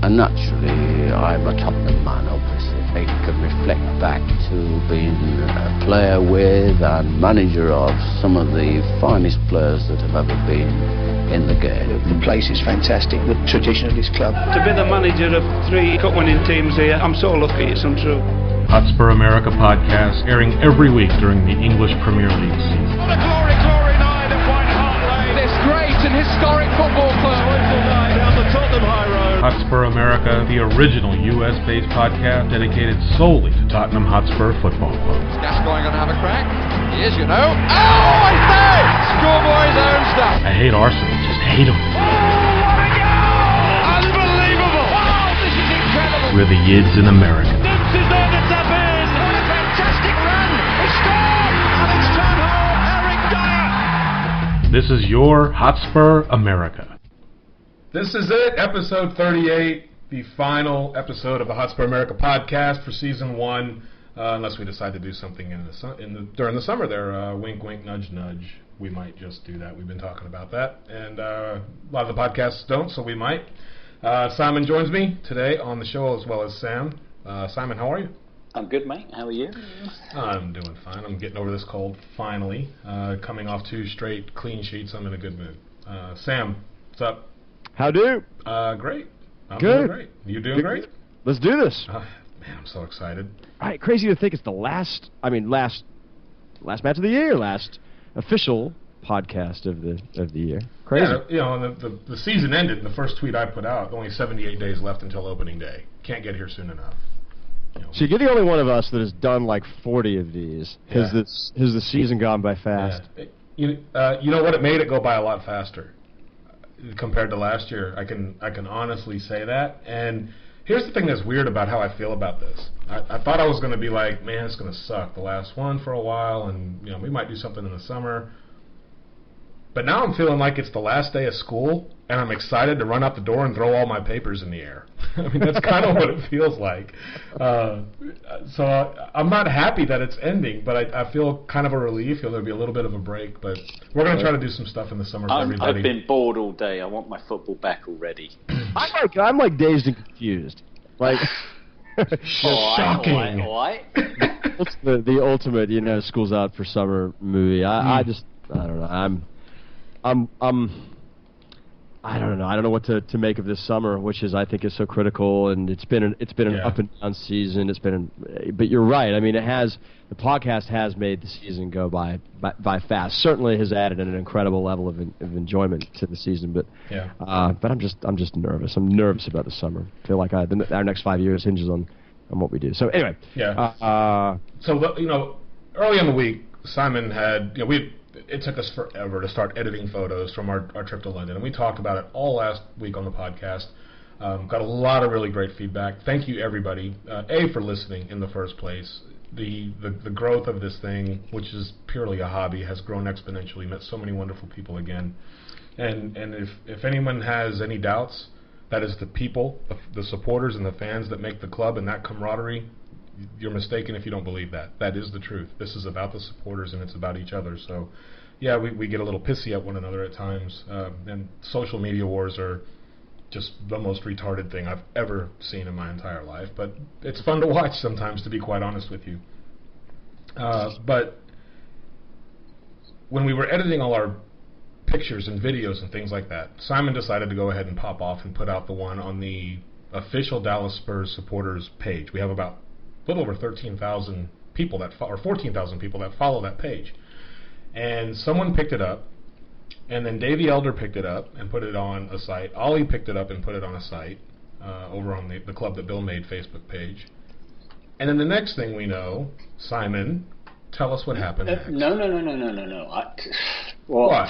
And naturally, I'm a Tottenham man, obviously. I can reflect back to being a player with and manager of some of the finest players that have ever been in the game. The place is fantastic, the tradition of this club. To be the manager of 3 cup-winning teams here, I'm so lucky, it's untrue. Hotspur America podcast, airing every week during the English Premier League season. What a glory night at White Hart Lane. This great and historic football club. Joyful night down the Tottenham High Road. Hotspur America, the original US-based podcast dedicated solely to Tottenham Hotspur Football Club. Is Gascoigne going to have a crack? He is, you know. Oh, I say! Schoolboy's own stuff. I hate Arsenal, just hate them. Oh, what a goal! Unbelievable! Wow, this is incredible. We're the Yids in America. This is there to tap in. What a fantastic run. He scored! And it's turned home, Eric Dyer. This is your Hotspur America. This is it, episode 38, the final episode of the Hotspur America podcast for season 1. Unless we decide to do something during the summer there, wink, wink, nudge, nudge. We might just do that. We've been talking about that, and a lot of the podcasts don't, so we might. Simon joins me today on the show, as well as Sam. Simon, how are you? I'm good, mate. How are you? I'm doing fine. I'm getting over this cold, finally. Coming off 2 straight clean sheets, I'm in a good mood. Sam, what's up? How do? Great. I'm Good. doing great. You doing great? Let's do this. Man, I'm so excited. All right, crazy to think it's the last match of the year, last official podcast of the year. Crazy. Yeah, you know, and the season ended. The first tweet I put out, only 78 days left until opening day. Can't get here soon enough. You know, So you're the only one of us that has done like 40 of these. Has the season gone by fast? yeah. You know what? It made it go by a lot faster compared to last year. I can honestly say that. And here's the thing that's weird about how I feel about this. I thought I was going to be like, man, it's going to suck the last one for a while, and you know, we might do something in the summer. But now I'm feeling like it's the last day of school, and I'm excited to run out the door and throw all my papers in the air. I mean, that's kind of what it feels like. So I'm not happy that it's ending, but I feel kind of a relief. There'll be a little bit of a break, but we're going to try to do some stuff in the summer for everybody. I've been bored all day. I want my football back already. I'm like dazed and confused. Like shocking. Why? It's the ultimate, school's out for summer movie. I don't know. I don't know. I don't know what to make of this summer, which I think is so critical, and it's been an up and down season. But you're right. I mean, the podcast has made the season go by fast. Certainly has added an incredible level of enjoyment to the season. But but I'm just nervous. I'm nervous about the summer. I feel like our next 5 years hinges on what we do. So anyway, early in the week, Simon had it took us forever to start editing photos from our trip to London, and we talked about it all last week on the podcast. Got a lot of really great feedback. Thank you, everybody, for listening in the first place. The growth of this thing, which is purely a hobby, has grown exponentially. Met so many wonderful people again, and if anyone has any doubts, that is the people, the supporters and the fans that make the club and that camaraderie. You're mistaken if you don't believe that. That is the truth. This is about the supporters, and it's about each other. So, yeah, we get a little pissy at one another at times. And social media wars are just the most retarded thing I've ever seen in my entire life. But it's fun to watch sometimes, to be quite honest with you. But when we were editing all our pictures and videos and things like that, Simon decided to go ahead and pop off and put out the one on the official Dallas Spurs supporters page. We have about a little over 13,000 people or 14,000 people that follow that page. And someone picked it up, and then Davey Elder picked it up and put it on a site. Ollie picked it up and put it on a site over on the Club That Bill Made Facebook page. And then the next thing we know, Simon, tell us what happened next. No. What?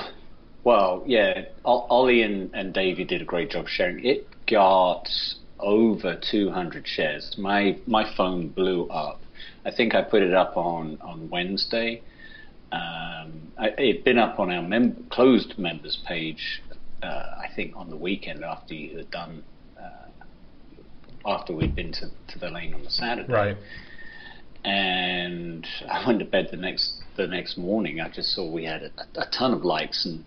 Well, yeah, Ollie and Davey did a great job sharing. It got over 200 shares. My phone blew up. I think I put it up on Wednesday. It'd been up on our closed members page, I think on the weekend after you had done, after we'd been to the lane on the Saturday. Right. And I went to bed the next morning. I just saw we had a ton of likes, and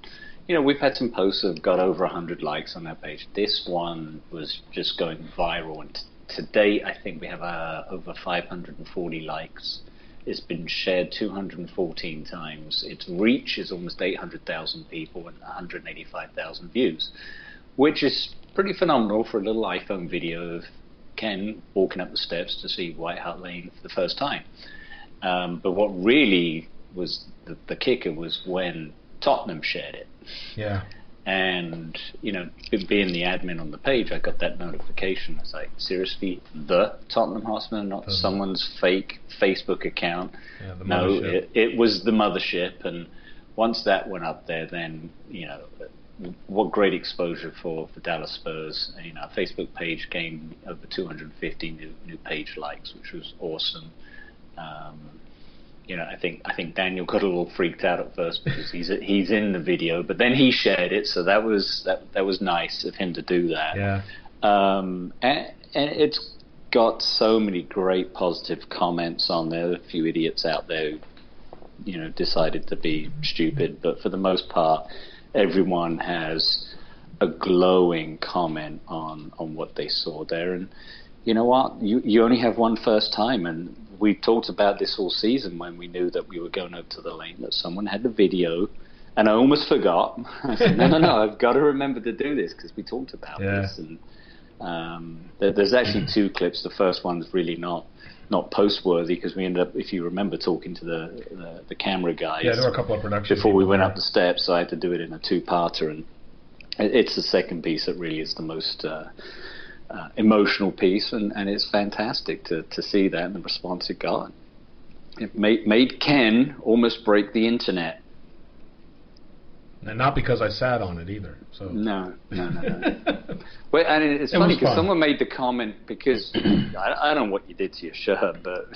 we've had some posts that have got over 100 likes on our page. This one was just going viral, and to date, I think we have over 540 likes. It's been shared 214 times. Its reach is almost 800,000 people and 185,000 views, which is pretty phenomenal for a little iPhone video of Ken walking up the steps to see White Hart Lane for the first time. But what really was the kicker was when Tottenham shared it. Yeah. And, being the admin on the page, I got that notification. I was like, seriously, the Tottenham Hotspur, not someone's fake Facebook account. Yeah, the no, mothership. it was the mothership. And once that went up there, then, what great exposure for Dallas Spurs. Our Facebook page gained over 250 new page likes, which was awesome. I think Daniel got a little freaked out at first because he's in the video, but then he shared it, so that was nice of him to do that. Yeah. And it's got so many great positive comments on there. A few idiots out there who, decided to be stupid, but for the most part, everyone has a glowing comment on what they saw there. And you know what? You only have one first time, and we talked about this all season when we knew that we were going over to the lane, that someone had the video, and I almost forgot. I said, no, I've got to remember to do this because we talked about this. And there's actually two clips. The first one's really not post-worthy because we ended up, if you remember, talking to the camera guys. Yeah, there were a couple of production before we went up the steps, so I had to do it in a two-parter, and it's the second piece that really is the most emotional piece, and it's fantastic to see that and the response it got. It made Ken almost break the internet. And not because I sat on it either. So No. Well, and it's funny because someone made the comment because I don't know what you did to your shirt, but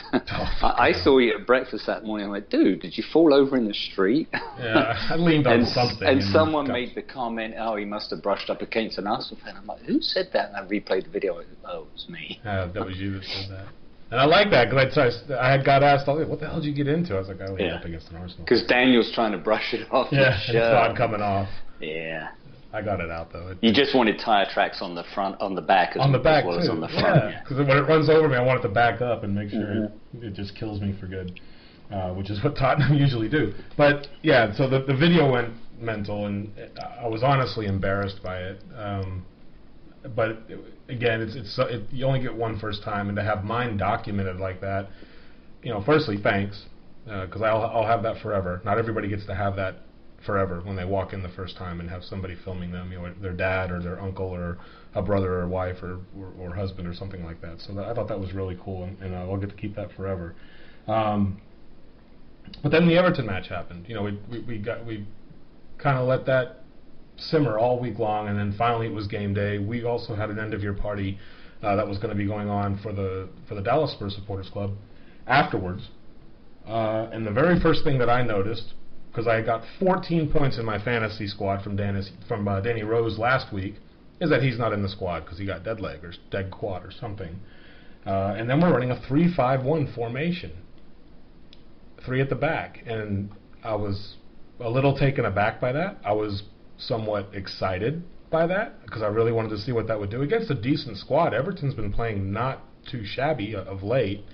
I saw you at breakfast that morning. I'm like, dude, did you fall over in the street? Yeah, I leaned on something. And someone made the comment, oh, he must have brushed up against an Arsenal fan. I'm like, who said that? And I replayed the video. It was me. That was you that said that. And I like that because I got asked, what the hell did you get into? I was like, I leaned up against an Arsenal. Because Daniel's trying to brush it off. Yeah, it's not coming off. Yeah. I got it out though. You just wanted tire tracks on the front, on the back, as well as on the front. Yeah, because when it runs over me, I want it to back up and make sure it just kills me for good, which is what Tottenham usually do. But yeah, so the video went mental, and I was honestly embarrassed by it. But again, you only get one first time, and to have mine documented like that, firstly, thanks, because I'll have that forever. Not everybody gets to have that forever when they walk in the first time and have somebody filming them, their dad or their uncle or a brother or wife or husband or something like that. So I thought that was really cool, and I'll get to keep that forever. But then the Everton match happened. We kind of let that simmer all week long, and then finally it was game day. We also had an end of year party that was going to be going on for the Dallas Spurs Supporters Club afterwards. And the very first thing that I noticed, because I got 14 points in my fantasy squad from Danny Rose last week, is that he's not in the squad because he got dead leg or dead quad or something. And then we're running a 3-5-1 formation, 3 at the back, and I was a little taken aback by that. I was somewhat excited by that because I really wanted to see what that would do against a decent squad. Everton's been playing not too shabby of late.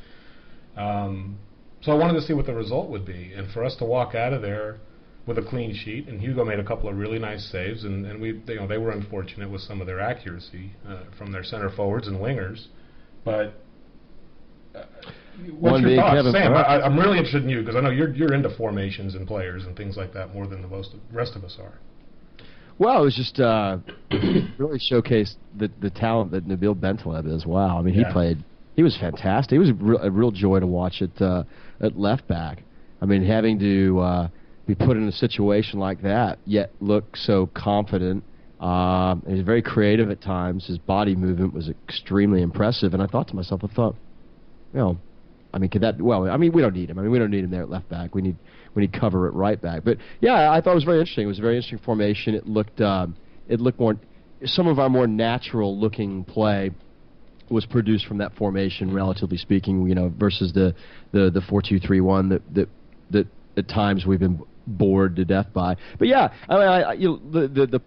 So I wanted to see what the result would be, and for us to walk out of there with a clean sheet. And Hugo made a couple of really nice saves, and they were unfortunate with some of their accuracy from their center forwards and wingers. But what's your thoughts, Sam? I'm really interested in you because I know you're into formations and players and things like that more than the rest of us are. Well, it was just really showcased the talent that Nabil Bentaleb is. Wow, I mean, he was fantastic. It was a real joy to watch at left back. I mean, having to be put in a situation like that, yet look so confident. He was very creative at times. His body movement was extremely impressive. And I thought to myself, I mean, could that? Well, I mean, we don't need him. I mean, we don't need him there at left back. We need cover at right back. But yeah, I thought it was very interesting. It was a very interesting formation. It looked more. Some of our more natural looking play was produced from that formation, relatively speaking, versus the 4-2-3-1 that at times we've been bored to death by. But yeah, I mean, the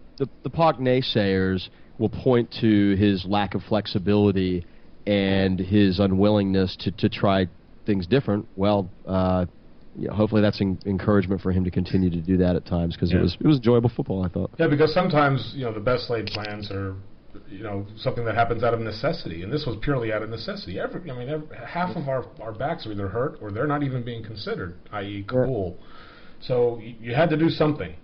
POC naysayers will point to his lack of flexibility and his unwillingness to try things different. Well, hopefully that's encouragement for him to continue to do that at times, because it was enjoyable football, I thought. Yeah, because sometimes the best laid plans are something that happens out of necessity, and this was purely out of necessity. Half of our backs are either hurt or they're not even being considered, i.e. Kabul. So you had to do something.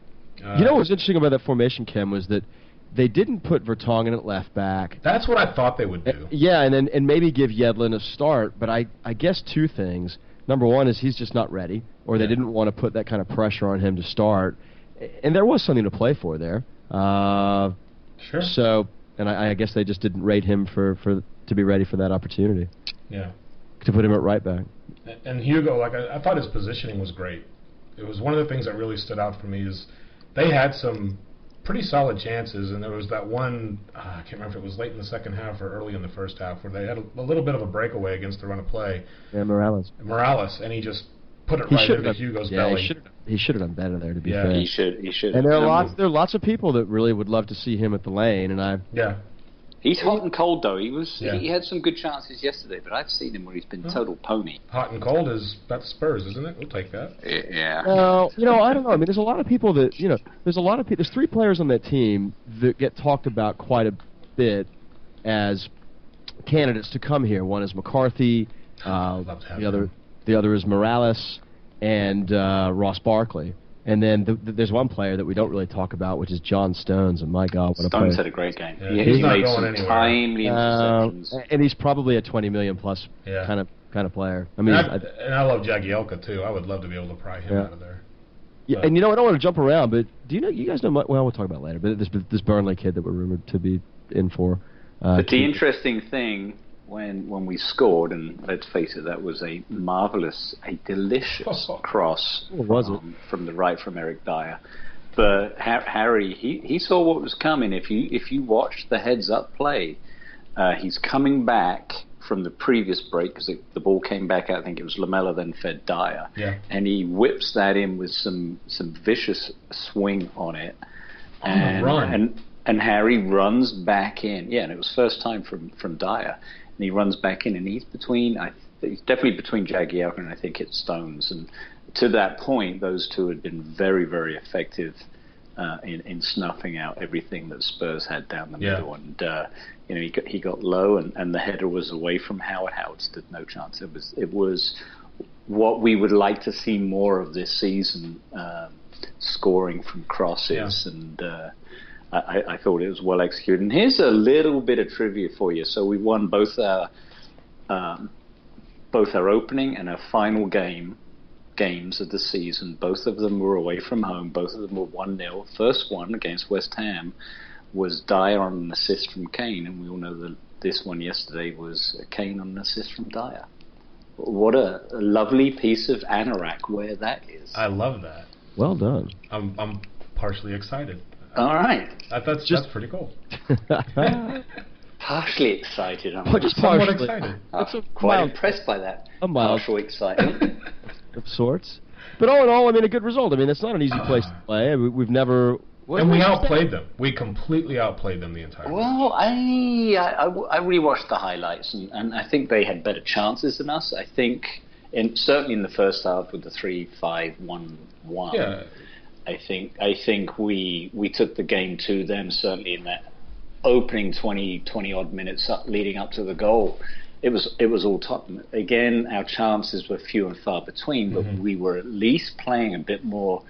What was interesting about that formation, Ken, was that they didn't put Vertonghen at left back. That's what I thought they would do. Yeah, and maybe give Yedlin a start, but I guess two things. Number one is he's just not ready, or they didn't want to put that kind of pressure on him to start. And there was something to play for there. Sure. So, and I guess they just didn't rate him to be ready for that opportunity. Yeah. To put him at right back. And Hugo, I thought his positioning was great. It was one of the things that really stood out for me is they had some pretty solid chances, and there was that one, I can't remember if it was late in the second half or early in the first half, where they had a little bit of a breakaway against the run of play. Yeah, Morales, and he just put it right into Hugo's belly. He should have done better there, to be fair. He should. And there are lots of people that really would love to see him at the Lane, and He's hot and cold, though. He had some good chances yesterday, but I've seen him where he's been total pony. Hot and cold that's Spurs, isn't it? We'll take that. Yeah. Well, I don't know. I mean, there's a lot of people that there's three players on that team that get talked about quite a bit as candidates to come here. One is McCarthy. The other is Morales and Ross Barkley. And then there's one player that we don't really talk about, which is John Stones. And my God, what a player! Stones had a great game. Yeah, he not made going some anywhere. timely interceptions. And he's probably a 20 million plus kind of player. I mean, I love Jagielka too. I would love to be able to pry him out of there. Yeah, and I don't want to jump around, but do you guys know? Well, we'll talk about it later. But this Burnley kid that we're rumored to be in for. But the interesting thing, when we scored, and let's face it, that was a delicious cross from the right from Eric Dyer. But Harry, he saw what was coming. If you watch the heads-up play, he's coming back from the previous break, because the ball came back out. I think it was Lamela, then fed Dyer. Yeah. And he whips that in with some vicious swing on it. And Harry runs back in. Yeah, and it was first time from Dyer. And he runs back in, and he's definitely between Jagielka and I think it's Stones. And to that point, those two had been very, very effective in snuffing out everything that Spurs had down the middle. And he got low, and the header was away from Howard. Howard stood no chance. It was what we would like to see more of this season, scoring from crosses and. I thought it was well executed. And here's a little bit of trivia for you. So we won both our opening and our final games of the season. Both of them were away from home. Both of them were 1-0. First one against West Ham was Dyer on an assist from Kane, and we all know that this one yesterday was Kane on an assist from Dyer. What a lovely piece of anorak wear that is. I love that. Well done. I'm partially excited. All right. That's pretty cool. Partially excited. Just somewhat excited. Quite impressed by that. Partial excitement. Of sorts. But all in all, I mean, a good result. I mean, it's not an easy place to play. We've never... And we outplayed them. We completely outplayed them the entire time. Well, I rewatched the highlights, and I think they had better chances than us. I think, certainly in the first half with the 3-5-1-1... Yeah. I think we took the game to them, certainly in that opening 20 odd minutes leading up to the goal. It was all Tottenham. Again, our chances were few and far between, but we were at least playing a bit more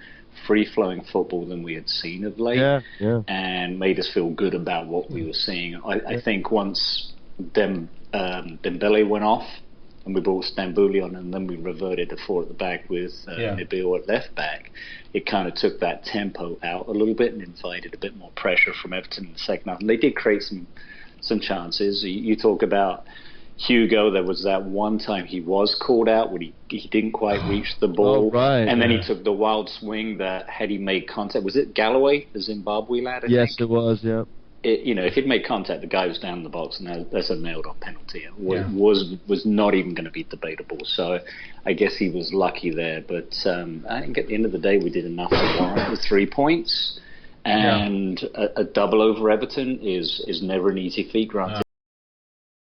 free-flowing football than we had seen of late, and made us feel good about what we were seeing. I think once Dembele went off, and we brought Stambouli on, and then we reverted to 4 at the back with Nabil at left back. It kind of took that tempo out a little bit and invited a bit more pressure from Everton in the second half. And they did create some chances. You talk about Hugo. There was that one time he was called out when he didn't quite reach the ball. Oh, right, and then he took the wild swing that had he made contact. Was it Galloway, the Zimbabwe lad? I think? It was, yeah. if he'd made contact, the guy was down in the box, and that's a nailed-on penalty. It was not even going to be debatable. So I guess he was lucky there. But I think at the end of the day, we did enough to warrant the 3 points. And a double over Everton is never an easy feat, granted.